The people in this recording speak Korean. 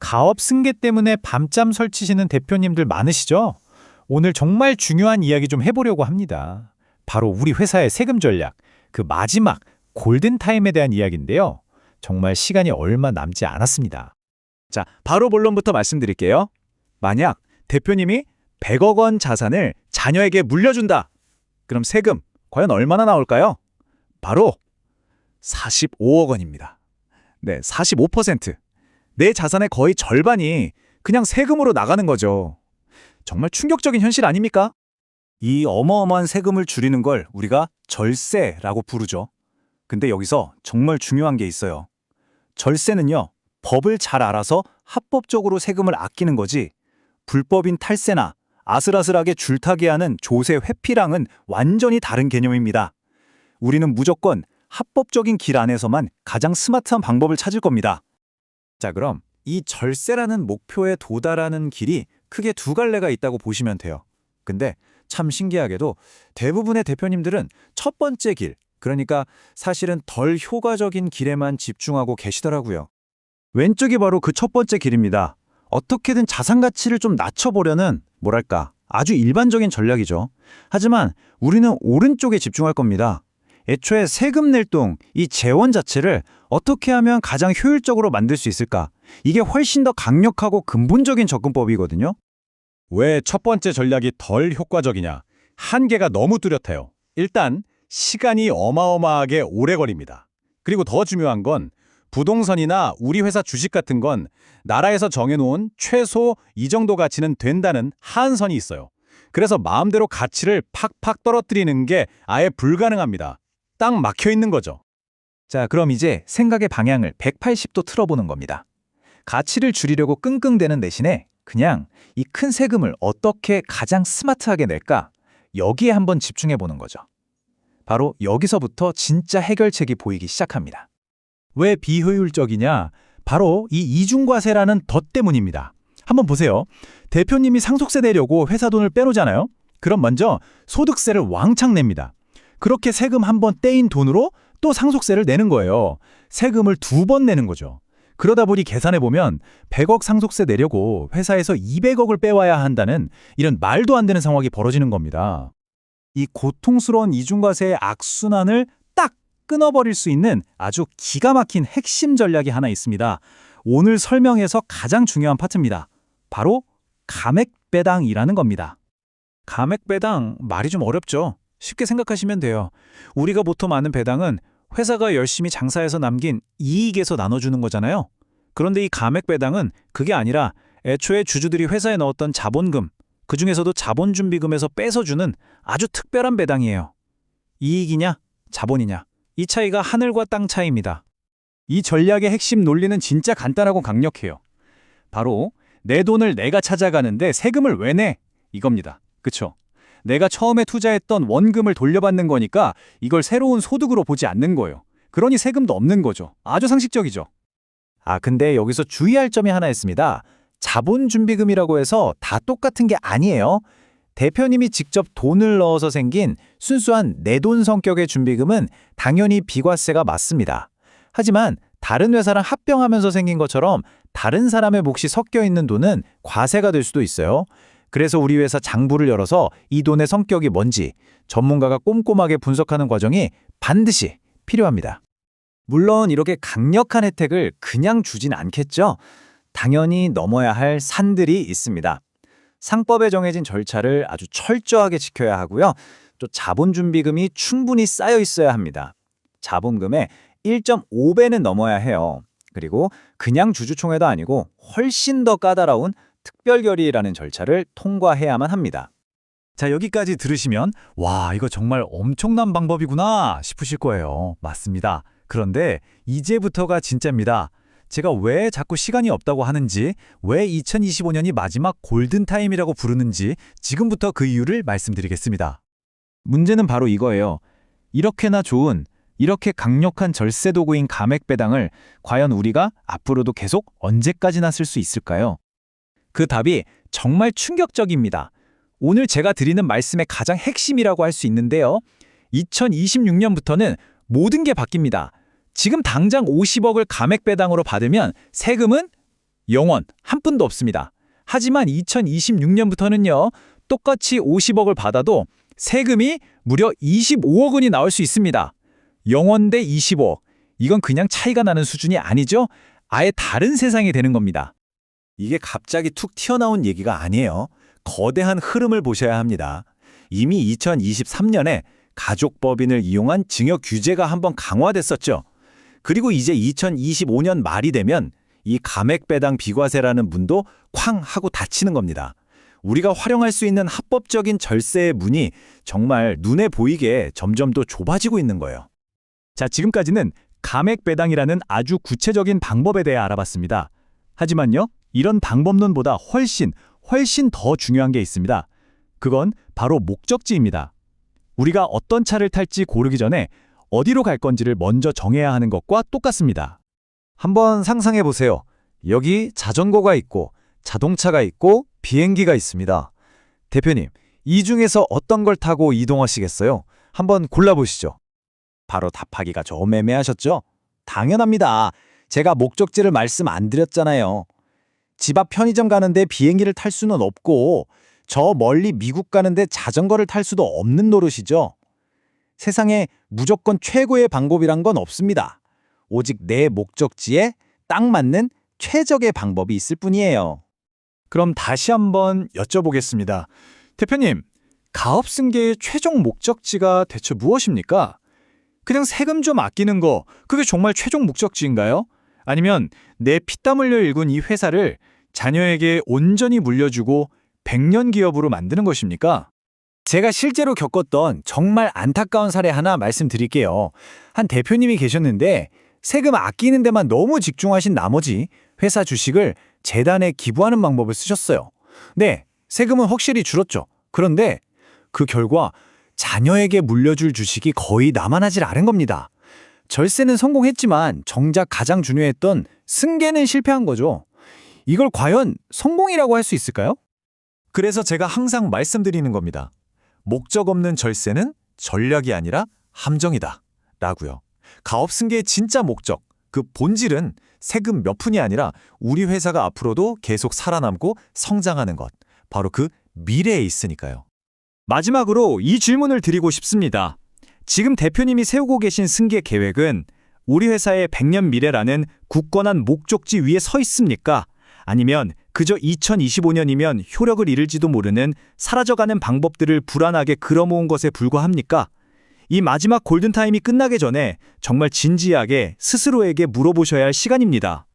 가업 승계 때문에 밤잠 설치시는 대표님들 많으시죠? 오늘 정말 중요한 이야기 좀 해보려고 합니다. 바로 우리 회사의 세금 전략, 그 마지막 골든타임에 대한 이야기인데요. 정말 시간이 얼마 남지 않았습니다. 자, 바로 본론부터 말씀드릴게요. 만약 대표님이 100억 원 자산을 자녀에게 물려준다. 그럼 세금 과연 얼마나 나올까요? 바로 45억 원입니다. 네, 45%. 내 자산의 거의 절반이 그냥 세금으로 나가는 거죠. 정말 충격적인 현실 아닙니까? 이 어마어마한 세금을 줄이는 걸 우리가 절세라고 부르죠. 근데 여기서 정말 중요한 게 있어요. 절세는요, 법을 잘 알아서 합법적으로 세금을 아끼는 거지, 불법인 탈세나 아슬아슬하게 줄타기 하는 조세 회피랑은 완전히 다른 개념입니다. 우리는 무조건 합법적인 길 안에서만 가장 스마트한 방법을 찾을 겁니다. 자, 그럼 이 절세라는 목표에 도달하는 길이 크게 두 갈래가 있다고 보시면 돼요. 근데 참 신기하게도 대부분의 대표님들은 첫 번째 길, 그러니까 사실은 덜 효과적인 길에만 집중하고 계시더라고요. 왼쪽이 바로 그 첫 번째 길입니다. 어떻게든 자산 가치를 좀 낮춰보려는 뭐랄까 아주 일반적인 전략이죠. 하지만 우리는 오른쪽에 집중할 겁니다. 애초에 세금 낼 돈, 이 재원 자체를 어떻게 하면 가장 효율적으로 만들 수 있을까? 이게 훨씬 더 강력하고 근본적인 접근법이거든요. 왜 첫 번째 전략이 덜 효과적이냐? 한계가 너무 뚜렷해요. 일단 시간이 어마어마하게 오래 걸립니다. 그리고 더 중요한 건 부동산이나 우리 회사 주식 같은 건 나라에서 정해놓은 최소 이 정도 가치는 된다는 한선이 있어요. 그래서 마음대로 가치를 팍팍 떨어뜨리는 게 아예 불가능합니다. 딱 막혀 있는 거죠. 자, 그럼 이제 생각의 방향을 180도 틀어보는 겁니다. 가치를 줄이려고 끙끙대는 대신에 그냥 이 큰 세금을 어떻게 가장 스마트하게 낼까? 여기에 한번 집중해보는 거죠. 바로 여기서부터 진짜 해결책이 보이기 시작합니다. 왜 비효율적이냐? 바로 이 이중과세라는 덫 때문입니다. 한번 보세요. 대표님이 상속세 내려고 회사 돈을 빼놓잖아요. 그럼 먼저 소득세를 왕창 냅니다. 그렇게 세금 한 번 떼인 돈으로 또 상속세를 내는 거예요. 세금을 2번 내는 거죠. 그러다 보니 계산해보면 100억 상속세 내려고 회사에서 200억을 빼와야 한다는 이런 말도 안 되는 상황이 벌어지는 겁니다. 이 고통스러운 이중과세의 악순환을 딱 끊어버릴 수 있는 아주 기가 막힌 핵심 전략이 하나 있습니다. 오늘 설명에서 가장 중요한 파트입니다. 바로 감액배당이라는 겁니다. 감액배당 말이 좀 어렵죠? 쉽게 생각하시면 돼요. 우리가 보통 아는 배당은 회사가 열심히 장사해서 남긴 이익에서 나눠주는 거잖아요. 그런데 이 감액배당은 그게 아니라 애초에 주주들이 회사에 넣었던 자본금, 그중에서도 자본준비금에서 뺏어주는 아주 특별한 배당이에요. 이익이냐, 자본이냐, 이 차이가 하늘과 땅 차이입니다. 이 전략의 핵심 논리는 진짜 간단하고 강력해요. 바로 내 돈을 내가 찾아가는데 세금을 왜 내? 이겁니다. 그쵸? 내가 처음에 투자했던 원금을 돌려받는 거니까 이걸 새로운 소득으로 보지 않는 거예요. 그러니 세금도 없는 거죠. 아주 상식적이죠. 근데 여기서 주의할 점이 하나 있습니다. 자본준비금이라고 해서 다 똑같은 게 아니에요. 대표님이 직접 돈을 넣어서 생긴 순수한 내돈 성격의 준비금은 당연히 비과세가 맞습니다. 하지만 다른 회사랑 합병하면서 생긴 것처럼 다른 사람의 몫이 섞여 있는 돈은 과세가 될 수도 있어요. 그래서 우리 회사 장부를 열어서 이 돈의 성격이 뭔지 전문가가 꼼꼼하게 분석하는 과정이 반드시 필요합니다. 물론 이렇게 강력한 혜택을 그냥 주진 않겠죠. 당연히 넘어야 할 산들이 있습니다. 상법에 정해진 절차를 아주 철저하게 지켜야 하고요. 또 자본준비금이 충분히 쌓여 있어야 합니다. 자본금의 1.5배는 넘어야 해요. 그리고 그냥 주주총회도 아니고 훨씬 더 까다로운 특별결의라는 절차를 통과해야만 합니다. 자, 여기까지 들으시면 와, 이거 정말 엄청난 방법이구나 싶으실 거예요. 맞습니다. 그런데 이제부터가 진짜입니다. 제가 왜 자꾸 시간이 없다고 하는지, 왜 2025년이 마지막 골든타임이라고 부르는지 지금부터 그 이유를 말씀드리겠습니다. 문제는 바로 이거예요. 이렇게나 좋은, 이렇게 강력한 절세 도구인 감액배당을 과연 우리가 앞으로도 계속 언제까지나 쓸 수 있을까요? 그 답이 정말 충격적입니다. 오늘 제가 드리는 말씀의 가장 핵심이라고 할 수 있는데요. 2026년부터는 모든 게 바뀝니다. 지금 당장 50억을 감액배당으로 받으면 세금은 영원 한 푼도 없습니다. 하지만 2026년부터는요. 똑같이 50억을 받아도 세금이 무려 25억 원이 나올 수 있습니다. 영원 대 25억. 이건 그냥 차이가 나는 수준이 아니죠. 아예 다른 세상이 되는 겁니다. 이게 갑자기 툭 튀어나온 얘기가 아니에요. 거대한 흐름을 보셔야 합니다. 이미 2023년에 가족법인을 이용한 징역 규제가 한번 강화됐었죠. 그리고 이제 2025년 말이 되면 이 감액배당 비과세라는 문도 쾅 하고 닫히는 겁니다. 우리가 활용할 수 있는 합법적인 절세의 문이 정말 눈에 보이게 점점 더 좁아지고 있는 거예요. 자, 지금까지는 감액배당이라는 아주 구체적인 방법에 대해 알아봤습니다. 하지만요, 이런 방법론보다 훨씬 더 중요한 게 있습니다. 그건 바로 목적지입니다. 우리가 어떤 차를 탈지 고르기 전에 어디로 갈 건지를 먼저 정해야 하는 것과 똑같습니다. 한번 상상해 보세요. 여기 자전거가 있고 자동차가 있고 비행기가 있습니다. 대표님, 이 중에서 어떤 걸 타고 이동하시겠어요? 한번 골라보시죠. 바로 답하기가 좀 애매하셨죠? 당연합니다. 제가 목적지를 말씀 안 드렸잖아요. 집 앞 편의점 가는데 비행기를 탈 수는 없고 저 멀리 미국 가는데 자전거를 탈 수도 없는 노릇이죠. 세상에 무조건 최고의 방법이란 건 없습니다. 오직 내 목적지에 딱 맞는 최적의 방법이 있을 뿐이에요. 그럼 다시 한번 여쭤보겠습니다. 대표님, 가업승계의 최종 목적지가 대체 무엇입니까? 그냥 세금 좀 아끼는 거, 그게 정말 최종 목적지인가요? 아니면 내 피땀 흘려 일군 이 회사를 자녀에게 온전히 물려주고 100년 기업으로 만드는 것입니까? 제가 실제로 겪었던 정말 안타까운 사례 하나 말씀드릴게요. 한 대표님이 계셨는데 세금 아끼는 데만 너무 집중하신 나머지 회사 주식을 재단에 기부하는 방법을 쓰셨어요. 네, 세금은 확실히 줄었죠. 그런데 그 결과 자녀에게 물려줄 주식이 거의 남아나질 않은 겁니다. 절세는 성공했지만 정작 가장 중요했던 승계는 실패한 거죠. 이걸 과연 성공이라고 할 수 있을까요? 그래서 제가 항상 말씀드리는 겁니다. 목적 없는 절세는 전략이 아니라 함정이다. 라고요. 가업승계의 진짜 목적, 그 본질은 세금 몇 푼이 아니라 우리 회사가 앞으로도 계속 살아남고 성장하는 것. 바로 그 미래에 있으니까요. 마지막으로 이 질문을 드리고 싶습니다. 지금 대표님이 세우고 계신 승계 계획은 우리 회사의 100년 미래라는 굳건한 목적지 위에 서 있습니까? 아니면 그저 2025년이면 효력을 잃을지도 모르는 사라져가는 방법들을 불안하게 끌어모은 것에 불과합니까? 이 마지막 골든타임이 끝나기 전에 정말 진지하게 스스로에게 물어보셔야 할 시간입니다.